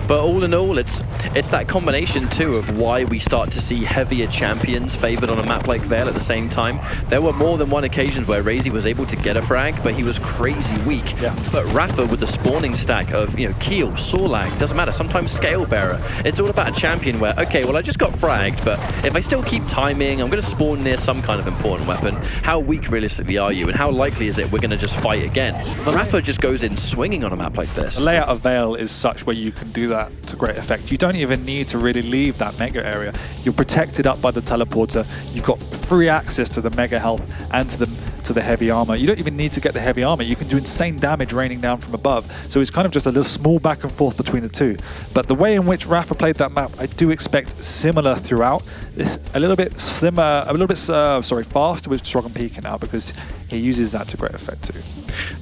But all in all, it's that combination too of why we start to see heavier champions favored on a map like Vale at the same time. There were more than one occasion where Raisy was able to get a frag, but he was crazy weak. Yeah. But Rapha with the spawning stack of, you know, Keel, Sorlag, doesn't matter, sometimes Scale Bearer. It's all about a champion where, okay, well I just got fragged, but if I still keep timing, I'm going to spawn near some kind of important weapon. How weak realistically are you, and how likely is it we're going to just fight again? Rapha just goes in swinging on a map like this. The layout of Vale is such where you can do that to great effect. You don't even need to really leave that mega area. You're protected up by the teleporter. You've got free access to the mega health and to the heavy armor. You don't even need to get the heavy armor. You can do insane damage raining down from above. So it's kind of just a little small back and forth between the two. But the way in which Rapha played that map, I do expect similar throughout. It's a little bit slimmer, faster with Strong and Peaking now, because he uses that to great effect too.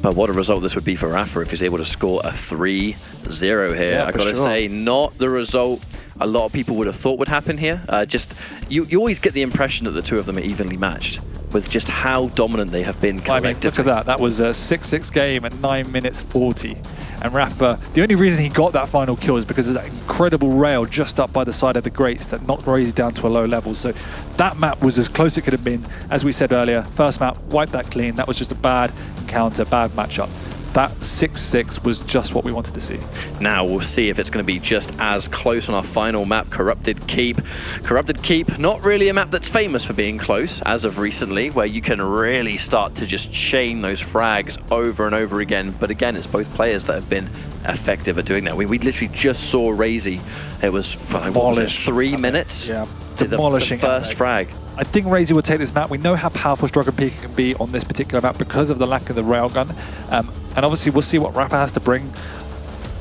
But what a result this would be for Rapha if he's able to score a 3-0 here. Yeah, I've got to say, not the result a lot of people would have thought would happen here. You always get the impression that the two of them are evenly matched with just how dominant they have been collectively. I mean, look at that. That was a 6-6 game at 9 minutes 40. And Rapha, the only reason he got that final kill is because of that incredible rail just up by the side of the grates that knocked Raisy down to a low level. So that map was as close as it could have been. As we said earlier, first map, wiped that clean. That was just a bad encounter, bad matchup. That 6-6 was just what we wanted to see. Now we'll see if it's going to be just as close on our final map, Corrupted Keep. Corrupted Keep, not really a map that's famous for being close as of recently, where you can really start to just chain those frags over and over again. But again, it's both players that have been effective at doing that. We literally just saw Raisy. It was, what was it, 3 minutes? Yeah, demolishing the first frag. I think Raisy will take this map. We know how powerful Strong and Peaking can be on this particular map because of the lack of the railgun. And obviously we'll see what Rapha has to bring.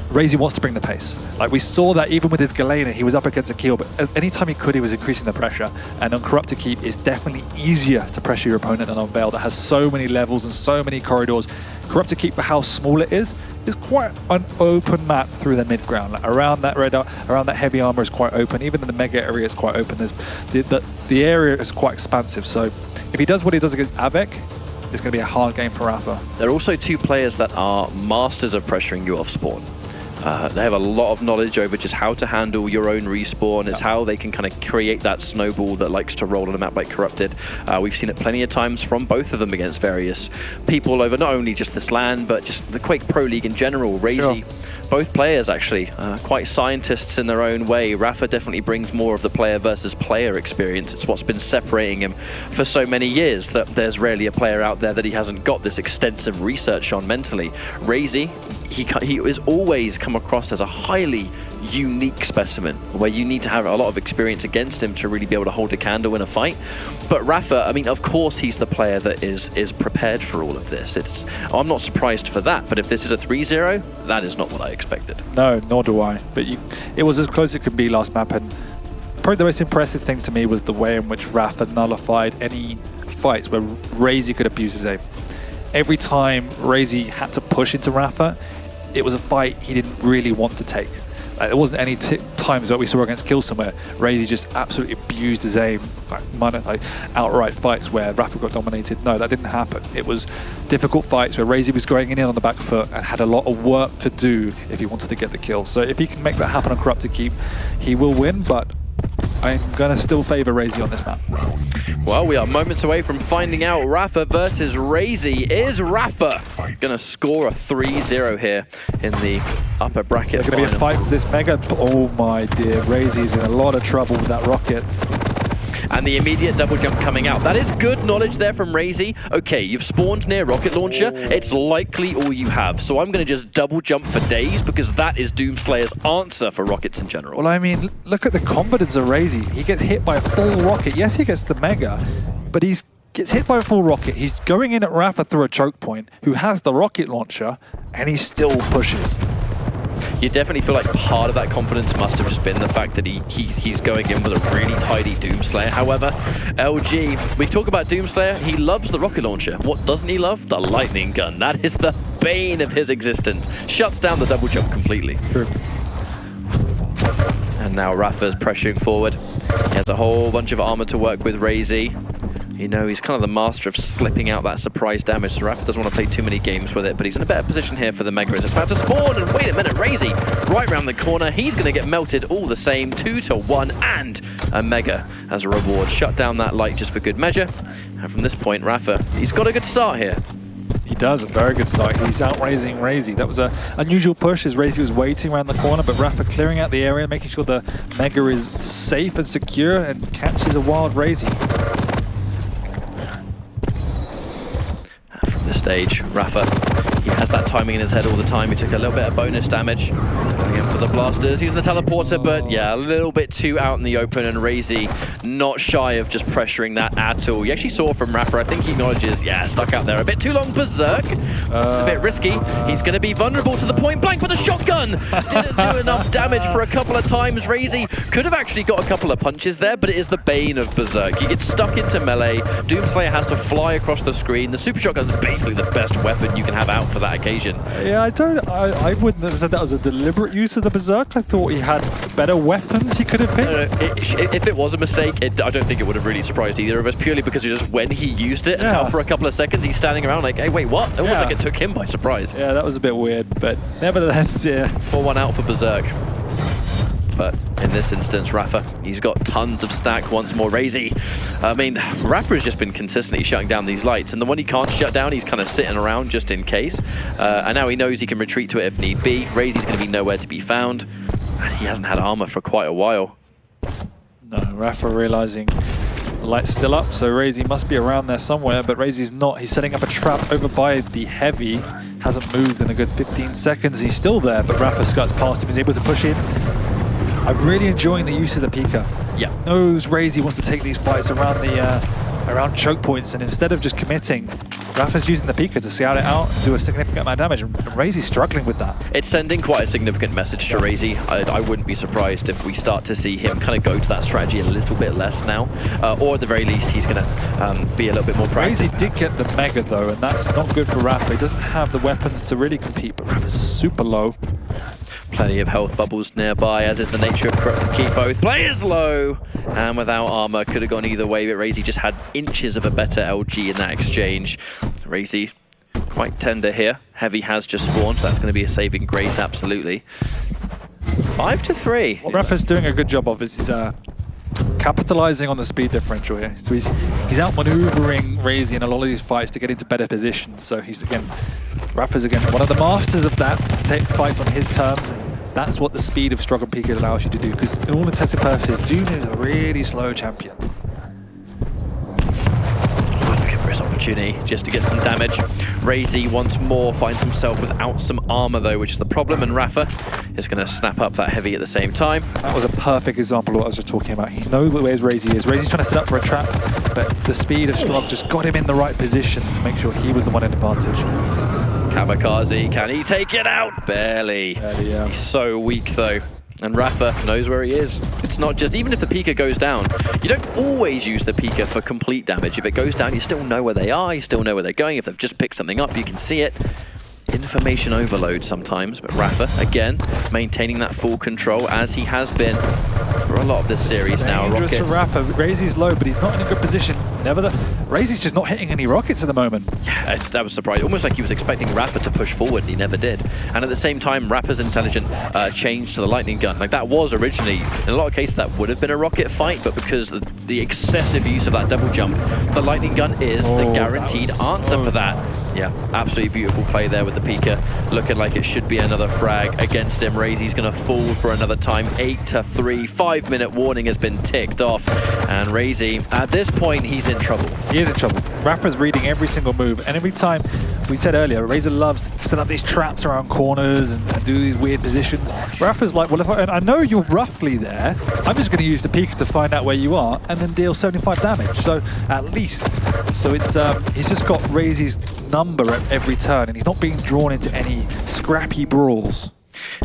Raisy wants to bring the pace. Like we saw that even with his Galena, he was up against a Keel, but any time he could, he was increasing the pressure. And on Corrupted Keep, it's definitely easier to pressure your opponent than on Vale that has so many levels and so many corridors. Corrupted Keep, for how small it is quite an open map through the mid ground. Like around that around that heavy armor is quite open. Even in the mega area, it's quite open. The area is quite expansive. So if he does what he does against Avec, it's going to be a hard game for Rapha. There are also two players that are masters of pressuring you off spawn. They have a lot of knowledge over just how to handle your own respawn. It's how they can kind of create that snowball that likes to roll on a map like Corrupted. We've seen it plenty of times from both of them against various people over not only just this LAN, but just the Quake Pro League in general. Raisy, both players actually, quite scientists in their own way. Rapha definitely brings more of the player versus player experience. It's what's been separating him for so many years, that there's rarely a player out there that he hasn't got this extensive research on mentally. Raisy, he is always come across as a highly unique specimen where you need to have a lot of experience against him to really be able to hold a candle in a fight. But Rapha, I mean, of course he's the player that is prepared for all of this. I'm not surprised for that, but if this is a 3-0, that is not what I expected. No, nor do I. But it was as close as it could be last map, and probably the most impressive thing to me was the way in which Rapha nullified any fights where Raisy could abuse his aim. Every time Raisy had to push into Rapha, it was a fight he didn't really want to take. Like, there wasn't any times that we saw against Killson where Raisy just absolutely abused his aim, like outright fights where Rapha got dominated. No, that didn't happen. It was difficult fights where Raisy was going in on the back foot and had a lot of work to do if he wanted to get the kill. So if he can make that happen on Corrupted Keep, he will win, but I'm going to still favor Raisy on this map. Well, we are moments away from finding out Rapha versus Raisy. Is Rapha going to score a 3-0 here in the upper bracket? There's going to be a fight for this mega. Oh my dear, Raisy's in a lot of trouble with that rocket. And the immediate double jump coming out. That is good knowledge there from Raisy. Okay, you've spawned near rocket launcher. It's likely all you have. So I'm going to just double jump for days because that is Doomslayer's answer for rockets in general. Well, I mean, look at the confidence of Raisy. He gets hit by a full rocket. Yes, he gets the mega, but he gets hit by a full rocket. He's going in at Rapha through a choke point, who has the rocket launcher, and he still pushes. You definitely feel like part of that confidence must have just been the fact that he's going in with a really tidy Doomslayer. However, LG, we talk about Doomslayer, he loves the rocket launcher. What doesn't he love? The lightning gun. That is the bane of his existence. Shuts down the double jump completely. True. And now Rapha's pressuring forward. He has a whole bunch of armor to work with Raisy. You know, he's kind of the master of slipping out that surprise damage, so Rapha doesn't want to play too many games with it, but he's in a better position here for the Mega as it's about to spawn, and wait a minute, Raisy right around the corner, he's going to get melted all the same, 2-1, and a Mega as a reward. Shut down that light just for good measure, and from this point, Rapha, he's got a good start here. He does, a very good start. He's out-raising Raisy. That was an unusual push as Raisy was waiting around the corner, but Rapha clearing out the area, making sure the Mega is safe and secure, and catches a wild Raisy. Stage. Rapha, he has that timing in his head all the time. He took a little bit of bonus damage. Going in for the blasters. He's in the teleporter, but yeah, a little bit too out in the open, and Raisy not shy of just pressuring that at all. You actually saw from Rapha, I think he acknowledges, yeah, stuck out there a bit too long. Berserk. This is a bit risky. He's going to be vulnerable to the point blank with a shotgun. Didn't do enough damage for a couple of times. Raisy could have actually got a couple of punches there, but it is the bane of Berserk. You get stuck into melee. Doomslayer has to fly across the screen. The super shotgun is basically the best weapon you can have out for that occasion. Yeah, I wouldn't have said that was a deliberate use of the Berserk. I thought he had better weapons he could have picked. If it was a mistake, I don't think it would have really surprised either of us, purely because just when he used it, and for a couple of seconds he's standing around like, hey, wait, what? It was like it took him by surprise. Yeah, that was a bit weird, but nevertheless, yeah. 4-1 out for Berserk. But in this instance, Rapha, he's got tons of stack once more. Raisy, I mean, Rapha has just been consistently shutting down these lights, and the one he can't shut down, he's kind of sitting around just in case. And now he knows he can retreat to it if need be. Raisy's going to be nowhere to be found. And he hasn't had armor for quite a while. No, Rapha realizing the light's still up, so Raisy must be around there somewhere, but Raisy's not. He's setting up a trap over by the heavy. Hasn't moved in a good 15 seconds. He's still there, but Rapha scuts past him. He's able to push in. I'm really enjoying the use of the Pika. Yeah. Knows Raisy wants to take these fights around the around choke points, and instead of just committing, Rapha's using the Pika to scout it out and do a significant amount of damage, and Raisy's struggling with that. It's sending quite a significant message to Raisy. I wouldn't be surprised if we start to see him kind of go to that strategy a little bit less now, or at the very least he's going to be a little bit more proactive. Raisy did get the Mega though, and that's not good for Rapha. He doesn't have the weapons to really compete, but Rapha's super low. Plenty of health bubbles nearby, as is the nature of Corrupt to keep both players low. And without armor, could have gone either way, but Raisy just had inches of a better LG in that exchange. Raisy quite tender here. Heavy has just spawned, so that's going to be a saving grace, absolutely. 5-3. What Rapha's doing a good job of is he's capitalizing on the speed differential here. So he's outmaneuvering Raisy in a lot of these fights to get into better positions. So Rapha's again one of the masters of that, to take fights on his terms. And that's what the speed of Struggle Pika allows you to do, because in all intents and purposes, Doom is a really slow champion. Looking for his opportunity just to get some damage. Raisy once more finds himself without some armor though, which is the problem, and Rapha is going to snap up that heavy at the same time. That was a perfect example of what I was just talking about. He knows where Raisy is. Raisy's trying to set up for a trap, but the speed of Struggle just got him in the right position to make sure he was the one in advantage. Kamikaze, can he take it out? Barely. Yeah. He's so weak though. And Rapha knows where he is. It's not just, even if the Pika goes down, you don't always use the Pika for complete damage. If it goes down, you still know where they are, you still know where they're going. If they've just picked something up, you can see it. Information overload sometimes, but Rapha, again, maintaining that full control as he has been for a lot of this series now. Dangerous for Rapha. Raisy's low, but he's not in a good position. Raisy's just not hitting any rockets at the moment. Yeah, that was surprising. Almost like he was expecting Rapha to push forward, and he never did. And at the same time, Rapha's intelligent change to the lightning gun. Like, that was originally, in a lot of cases, that would have been a rocket fight, but because of the excessive use of that double jump, the lightning gun is the guaranteed answer for that. Yeah, absolutely beautiful play there with the Pika. Looking like it should be another frag against him. Raisy's going to fall for another time. 8-3. 5-minute warning has been ticked off. And Raisy, at this point, he's in trouble. He is in trouble. Rapha's reading every single move. And every time, we said earlier, Raisy loves to set up these traps around corners and do these weird positions. Rapha's like, well, if I know you're roughly there, I'm just going to use the Pika to find out where you are and then deal 75 damage. So, at least. So it's he's just got Raisy's number at every turn, and he's not being drawn into any scrappy brawls.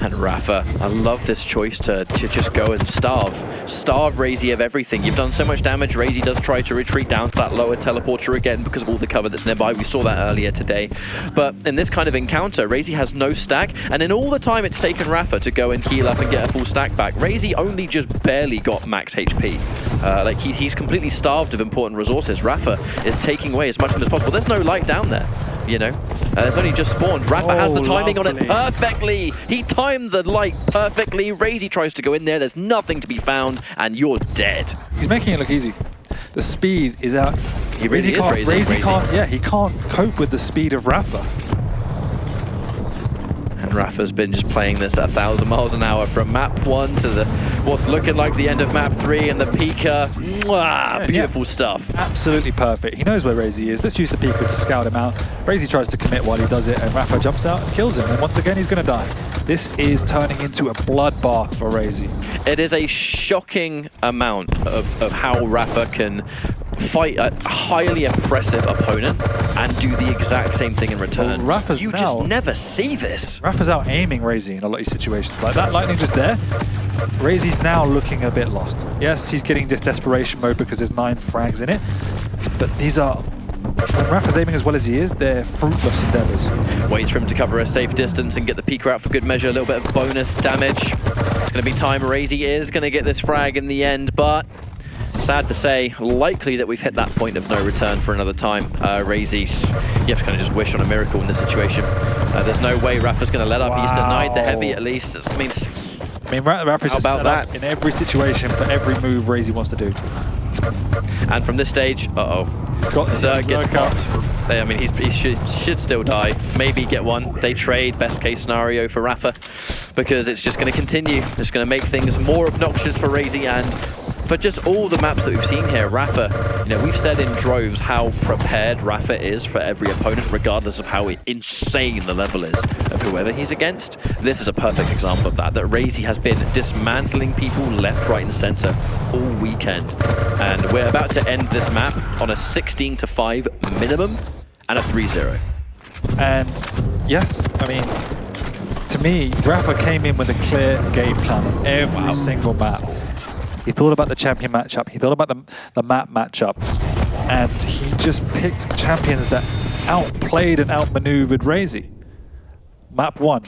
And Rapha, I love this choice to just go and starve Raisy of everything. You've done so much damage. Raisy does try to retreat down to that lower teleporter again because of all the cover that's nearby. We saw that earlier today. But in this kind of encounter, Raisy has no stack, and in all the time it's taken Rapha to go and heal up and get a full stack back, Raisy only just barely got max HP. Like he's completely starved of important resources. Rapha is taking away as much of them as possible. There's no light down there. You know, it's only just spawned. Rapha has the timing on it perfectly. He timed the light perfectly. Raisy tries to go in there. There's nothing to be found, and you're dead. He's making it look easy. The speed is out. He really is Raisy can't. Yeah, he can't cope with the speed of Rapha. And Rapha's been just playing this at 1,000 miles an hour from map 1 to what's looking like the end of map 3 and the Pika. Mwah, beautiful stuff. Absolutely perfect. He knows where Raisy is. Let's use the Pika to scout him out. Raisy tries to commit while he does it, and Rapha jumps out and kills him. And once again, he's going to die. This is turning into a bloodbath for Raisy. It is a shocking amount of how Rapha can fight a highly oppressive opponent and do the exact same thing in return. Well, you just never see this. Rapha's out aiming Raisy in a lot of these situations. Like that lightning just there. Raisy's now looking a bit lost. Yes, he's getting this desperation mode because there's 9 frags in it. But these are, when Rapha's aiming as well as he is, they're fruitless endeavors. Waits for him to cover a safe distance and get the Pika out for good measure. A little bit of bonus damage. It's going to be time. Raisy is going to get this frag in the end, but sad to say, likely that we've hit that point of no return for another time. Raisy, you have to kind of just wish on a miracle in this situation. There's no way Rapha's going to let up. He's denied the heavy at least. I mean, Rapha's just set up in every situation for every move Raisy wants to do. And from this stage, Zerg gets popped. I mean, he should still die. Maybe get one. They trade, best case scenario for Rapha, because it's just going to continue. It's going to make things more obnoxious for Raisy, and for just all the maps that we've seen here, Rapha, you know, we've said in droves how prepared Rapha is for every opponent, regardless of how insane the level is of whoever he's against. This is a perfect example of that Raisy has been dismantling people left, right, and center all weekend. And we're about to end this map on a 16-5 minimum and a 3-0. And yes, I mean, to me, Rapha came in with a clear game plan on every single map. He thought about the champion matchup, he thought about the map matchup, and he just picked champions that outplayed and outmaneuvered Raisy. Map 1,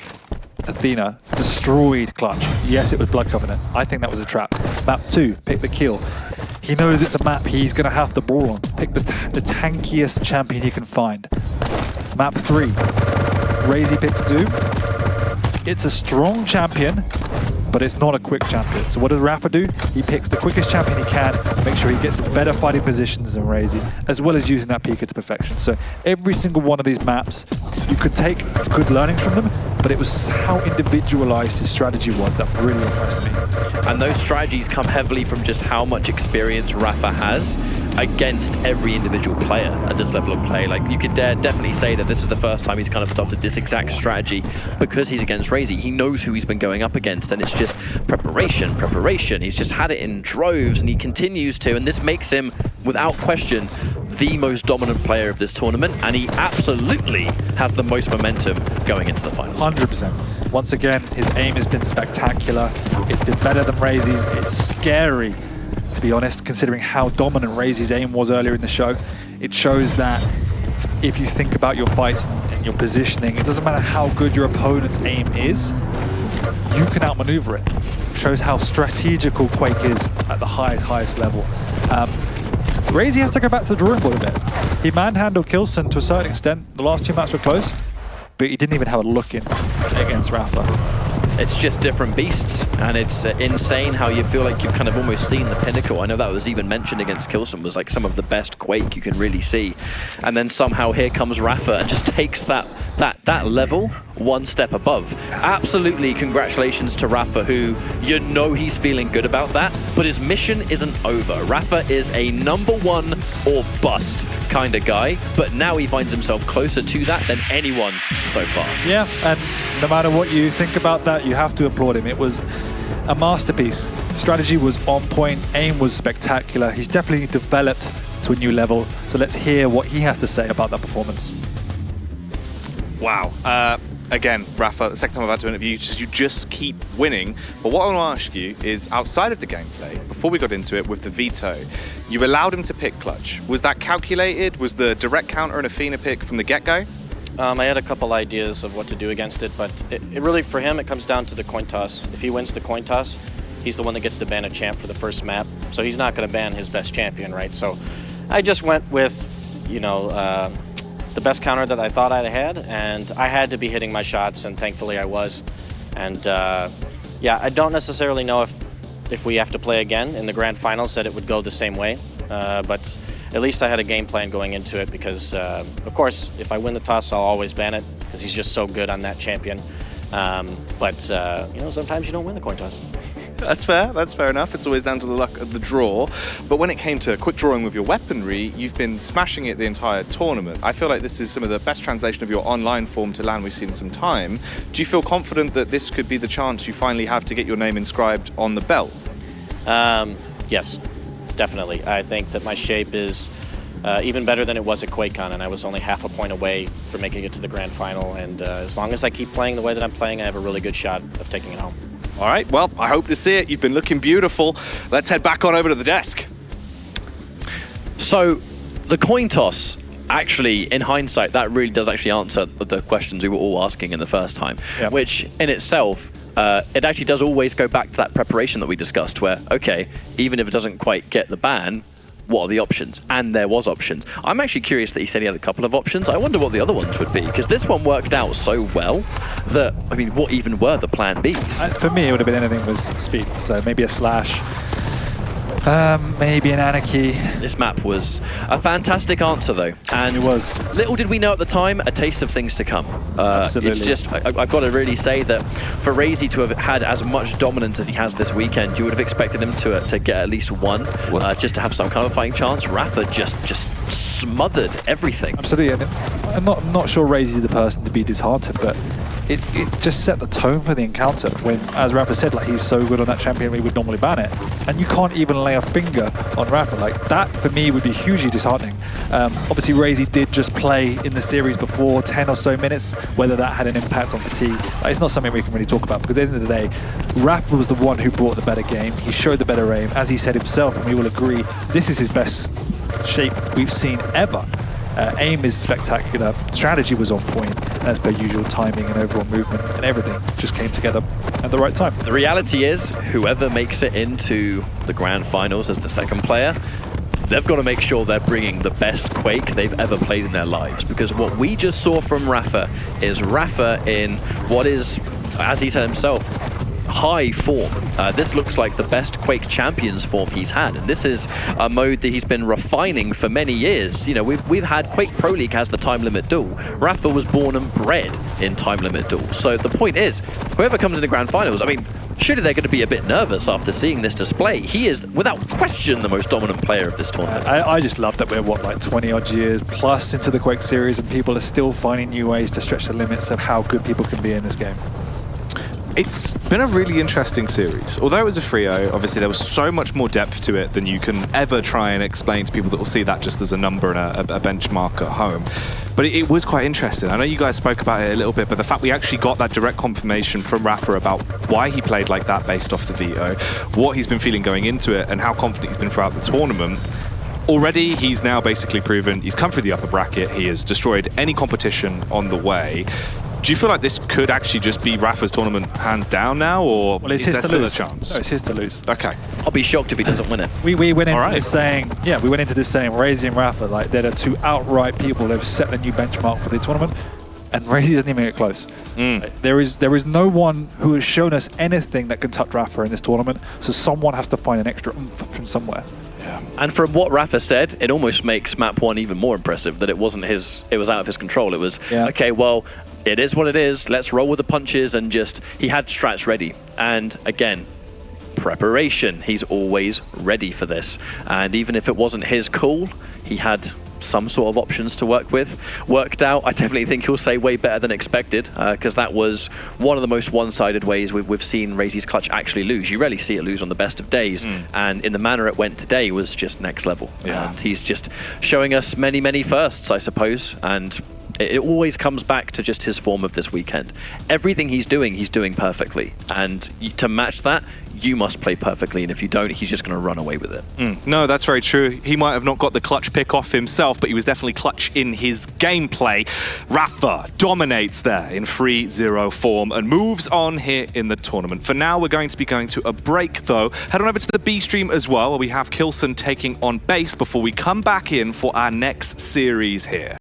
Athena, destroyed Clutch. Yes, it was Blood Covenant. I think that was a trap. Map 2, pick the kill. He knows it's a map he's going to have the ball on. Pick the tankiest champion he can find. Map 3, Raisy picks Doom. It's a strong champion, but it's not a quick champion. So what does Rapha do? He picks the quickest champion he can, make sure he gets in better fighting positions than Raisy, as well as using that Pika to perfection. So every single one of these maps, you could take good learnings from them, but it was how individualized his strategy was that really impressed me. And those strategies come heavily from just how much experience Rapha has against every individual player at this level of play. Like, you could definitely say that this is the first time he's kind of adopted this exact strategy because he's against Raisy. He knows who he's been going up against, and it's just preparation. He's just had it in droves, and he continues to, and this makes him, without question, the most dominant player of this tournament, and he absolutely has the most momentum going into the finals. 100%. Once again, his aim has been spectacular. It's been better than Raisy's. It's scary, to be honest, considering how dominant Raisy's aim was earlier in the show. It shows that if you think about your fights and your positioning, it doesn't matter how good your opponent's aim is, you can outmaneuver it. Shows how strategical Quake is at the highest level. Raisy has to go back to the drawing board a bit. He manhandled Kilson to a certain extent. The last 2 maps were close, but he didn't even have a look in against Rapha. It's just different beasts, and it's insane how you feel like you've kind of almost seen the pinnacle. I know that was even mentioned against Kilson, was like some of the best Quake you can really see. And then somehow here comes Rapha and just takes that level one step above. Absolutely congratulations to Rapha, who, you know, he's feeling good about that, but his mission isn't over. Rapha is a #1 or bust kind of guy, but now he finds himself closer to that than anyone so far. Yeah, and no matter what you think about that, you have to applaud him. It was a masterpiece. Strategy was on point, aim was spectacular. He's definitely developed to a new level, so let's hear what he has to say about that performance. Wow. again, Rapha, the second time I've had to interview you, you just keep winning. But what I want to ask you is, outside of the gameplay, before we got into it with the veto, you allowed him to pick clutch. Was that calculated? Was the direct counter an Athena pick from the get-go? I had a couple ideas of what to do against it, but it really, for him, it comes down to the coin toss. If he wins the coin toss, he's the one that gets to ban a champ for the first map, so he's not going to ban his best champion, right? So I just went with, you know, the best counter that I thought I had, and I had to be hitting my shots, and thankfully I was. And yeah, I don't necessarily know if we have to play again in the grand finals that it would go the same way, but at least I had a game plan going into it because, of course, if I win the toss, I'll always ban it because he's just so good on that champion. But you know, sometimes you don't win the coin toss. That's fair. That's fair enough. It's always down to the luck of the draw. But when it came to quick drawing with your weaponry, you've been smashing it the entire tournament. I feel like this is some of the best translation of your online form to LAN we've seen in some time. Do you feel confident that this could be the chance you finally have to get your name inscribed on the belt? Yes, definitely. I think that my shape is even better than it was at QuakeCon, and I was only half a point away from making it to the grand final. And as long as I keep playing the way that I'm playing, I have a really good shot of taking it home. All right, well, I hope to see it. You've been looking beautiful. Let's head back on over to the desk. So the coin toss, actually, in hindsight, that really does actually answer the questions we were all asking in the first time, which in itself, it actually does always go back to that preparation that we discussed where, okay, even if it doesn't quite get the ban, what are the options? And there was options. I'm actually curious that he said he had a couple of options. I wonder what the other ones would be, because this one worked out so well that, I mean, what even were the plan Bs? For me, it would have been anything with speed. So maybe a slash, maybe an anarchy. This map was a fantastic answer, though. And it was. Little did we know at the time, a taste of things to come. Absolutely. It's just, I've got to really say that for Raisy to have had as much dominance as he has this weekend, you would have expected him to get at least one, just to have some kind of fighting chance. Rapha just smothered everything. Absolutely. And I'm not sure Raisy is the person to be disheartened, but it just set the tone for the encounter when, as Rapha said, like, he's so good on that champion, we would normally ban it. And you can't even lay a finger on Rapha. Like, that, for me, would be hugely disheartening. Obviously, Raisy did just play in the series before 10 or so minutes. Whether that had an impact on fatigue, it's not something we can really talk about, because at the end of the day, Rapha was the one who brought the better game. He showed the better aim. As he said himself, and we will agree, this is his best shape we've seen ever. Aim is spectacular, strategy was on point, and as per usual, timing and overall movement and everything just came together at the right time. The reality is, whoever makes it into the grand finals as the second player, they've got to make sure they're bringing the best Quake they've ever played in their lives, because what we just saw from Rapha is Rapha in what is, as he said himself, high form. This looks like the best Quake Champions form he's had, and this is a mode that he's been refining for many years. You know, we've had Quake Pro League has the time limit duel. Rapha was born and bred in time limit duel. So the point is, whoever comes in the grand finals, I mean, surely they're going to be a bit nervous after seeing this display. He is, without question, the most dominant player of this tournament. I just love that we're, what, like 20 odd years plus into the Quake series, and people are still finding new ways to stretch the limits of how good people can be in this game. It's been a really interesting series. Although it was a 3-0, obviously there was so much more depth to it than you can ever try and explain to people that will see that just as a number and a benchmark at home. But it was quite interesting. I know you guys spoke about it a little bit, but the fact we actually got that direct confirmation from Rapha about why he played like that based off the veto, what he's been feeling going into it, and how confident he's been throughout the tournament. Already, he's now basically proven he's come through the upper bracket. He has destroyed any competition on the way. Do you feel like this could actually just be Rapha's tournament hands down now, or well, it's is there still lose. a chance? No, it's his to lose. Okay. I'll be shocked if he doesn't win it. We went into this saying, we went into this saying Raisy and Rapha, like, they're the two outright people that have set a new benchmark for the tournament, and Raisy doesn't even get close. Like, there is no one who has shown us anything that can touch Rapha in this tournament, so someone has to find an extra oomph from somewhere. Yeah. And from what Rapha said, it almost makes map 1 even more impressive, that it was out of his control. It was, okay, well, it is what it is, let's roll with the punches, and just, he had strats ready. And again, preparation, he's always ready for this. And even if it wasn't his call, he had some sort of options to work with. Worked out, I definitely think he'll say way better than expected, because that was one of the most one-sided ways we've seen Raisy's clutch actually lose. You rarely see it lose on the best of days, and in the manner it went today was just next level. And he's just showing us many, many firsts, I suppose, and It always comes back to just his form of this weekend. Everything he's doing perfectly. And to match that, you must play perfectly, and if you don't, he's just going to run away with it. No, that's very true. He might have not got the clutch pick off himself, but he was definitely clutch in his gameplay. Rapha dominates there in 3-0 form and moves on here in the tournament. For now, we're going to be going to a break, though. Head on over to the B stream as well, where we have Kilson taking on base before we come back in for our next series here.